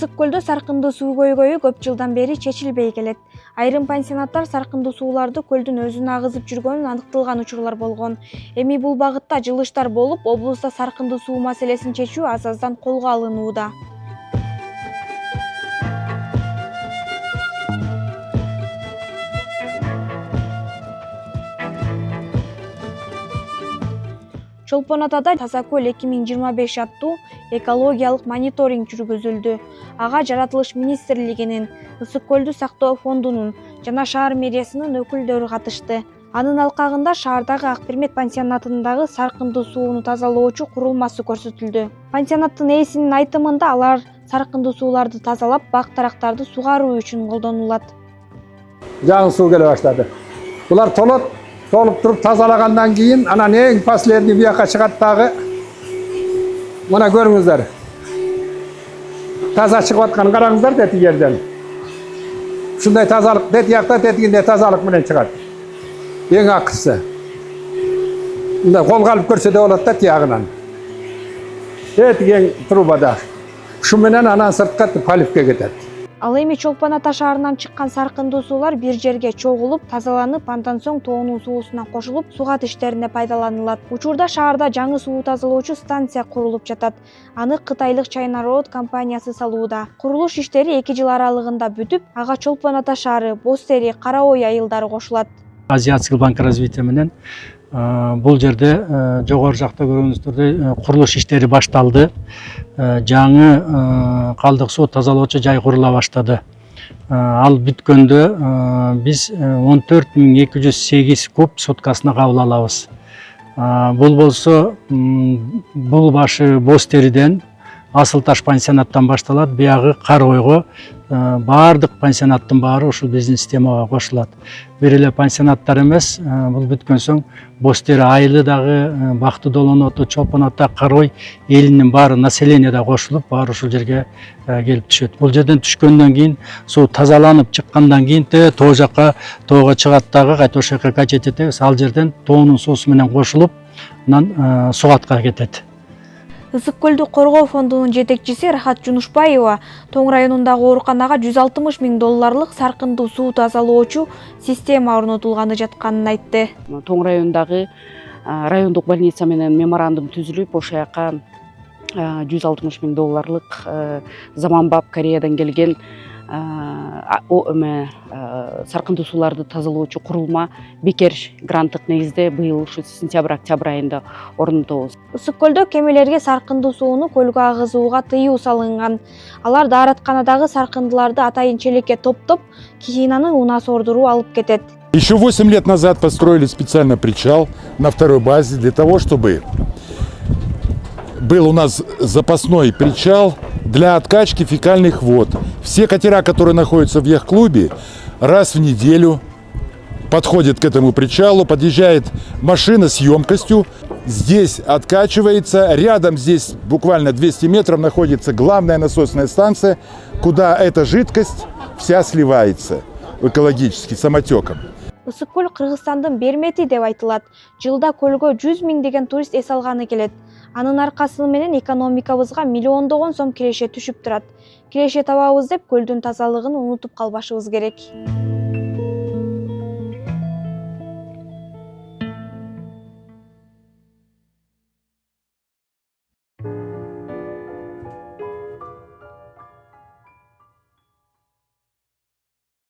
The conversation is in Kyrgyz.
Ысык көлдө саркындуу суу көйгөйү көп жылдан бери чечилбей келет. Айрым пансионаттар саркындуу сууларды көлдүн өзүнө агызып жүргөнүн аныкталган учурлар болгон. Эми бул багытта жылыштар болуп, облуста саркындуу суу маселесин чечүү аз-аздан колго алынууда. Чолпон Атада Таза көл 2025 аттуу экологиялык мониторинг жүргүзүлдү. Ага Жаратылыш министрлигинин, Ысык көлдү сактоо фондунун жана шаар мэриясынын өкүлдөрү катышты. Анын алкагында шаардагы Акбермет пансионатындагы саркындуу сууну тазалоочу курулмасы көрсөтүлдү. Пансионаттын ээсинин айтымында алар саркындуу сууларды тазалап, бак-тарактарды сугаруу үчүн колдонулат. Жаңы суу келе баштады. Булар толуп туруп тазалагандан кийин анан эң последний бияка чыгат дагы. Мына көрүңүздөр. Таза чыгып атканын караңыздар дети жерден. Ушундай тазалык дети жакта тетигинде тазалык менен чыгат. Эң акысы. Мында колго алып көрсө да болот да тиягынан. Тетиги эң трубада. Ушу менен анан сыртка поливке кетет. Ал эми Чолпон Ата шаарынан чыккан саркындуу суулар бир жерге чогулуп, тазаланып, андан соң тоонун суусуна кошулуп, сугат иштерине пайдаланылат. Учурда шаарда жаңы суу тазалоочу станция курулуп жатат. Аны кытайлык China Road компаниясы салууда. Курулуш иштери 2 жыл аралыгында бүтүп, ага Чолпон Ата шаары, Боз Тери, Кара Ой айылдары кошулат. Азиатский банк развития менен бул жерде жогору жакта көргөнүңүздөрдөй курулуш иштери башталды. Жаңы калдык суу тазалоочу жай курула баштады. Ал бүткөндө биз 14208 куб суткасына кабыл алабыз. Бул болсо бул башы Боз Териден, Асыл Таш пансионаттан башталат, биягы Кара Ойго баардык пансионаттын баары ушул биздин системага кошулат. Бир эле пансионаттар эмес, бул бүткөн соң Боз Тери айылы дагы, Бакты Долон оту, Чолпон Ата, Кара Ой элинин баары, население да кошулуп, баары ушул жерге келип түшөт. Бул жерден түшкөндөн кийин, суу тазаланып чыккандан кийин тоо жакка, тоого чыгат дагы, кайта ошол жака качет этебиз. Ал жерден тоонун суусу менен кошулуп, анан сугатка кетет. Ысык көлдү коргоо фондунун жетекчиси Рахат Жунушбаева Тоң районундагы ооруканага $160 000 саркындуу суу тазалоочу система орнотулганы жатканын айтты. Тоң районундагы райондук больница менен меморандум түзүлүп, ошол жака $160 000 заманбап Кореядан келген саркындуу сууларды тазалоочу курулма бекер гранттык негизде быйыл ушу сентябрь-октябрь айында орнотобуз. Ысык көлдө кемелерге саркындуу сууну көлгө агызууга тыюу салынган. Алар дааратканадагы саркындыларды атайын челекке топтоп, кийин аны унаа сордуруу алып кетет. Еще 8 лет назад построили специально причал на второй базе для того, чтобы был у нас запасной причал для откачки фекальных вод. Все катера, которые находятся в яхт-клубе, раз в неделю подходят к этому причалу, подъезжает машина с емкостью, здесь откачивается, рядом здесь буквально 200 метров находится главная насосная станция, куда эта жидкость вся сливается экологически самотеком. Ысык көл Кыргызстандын бермети деп айтылат. Жылда көлгө 100 миңдеген турист эс алганы келет. Анын аркасы менен экономикабызга миллиондогон сом киреше түшүп турат. Киреше табабыз деп көлдүн тазалыгын унутуп калбашыбыз керек.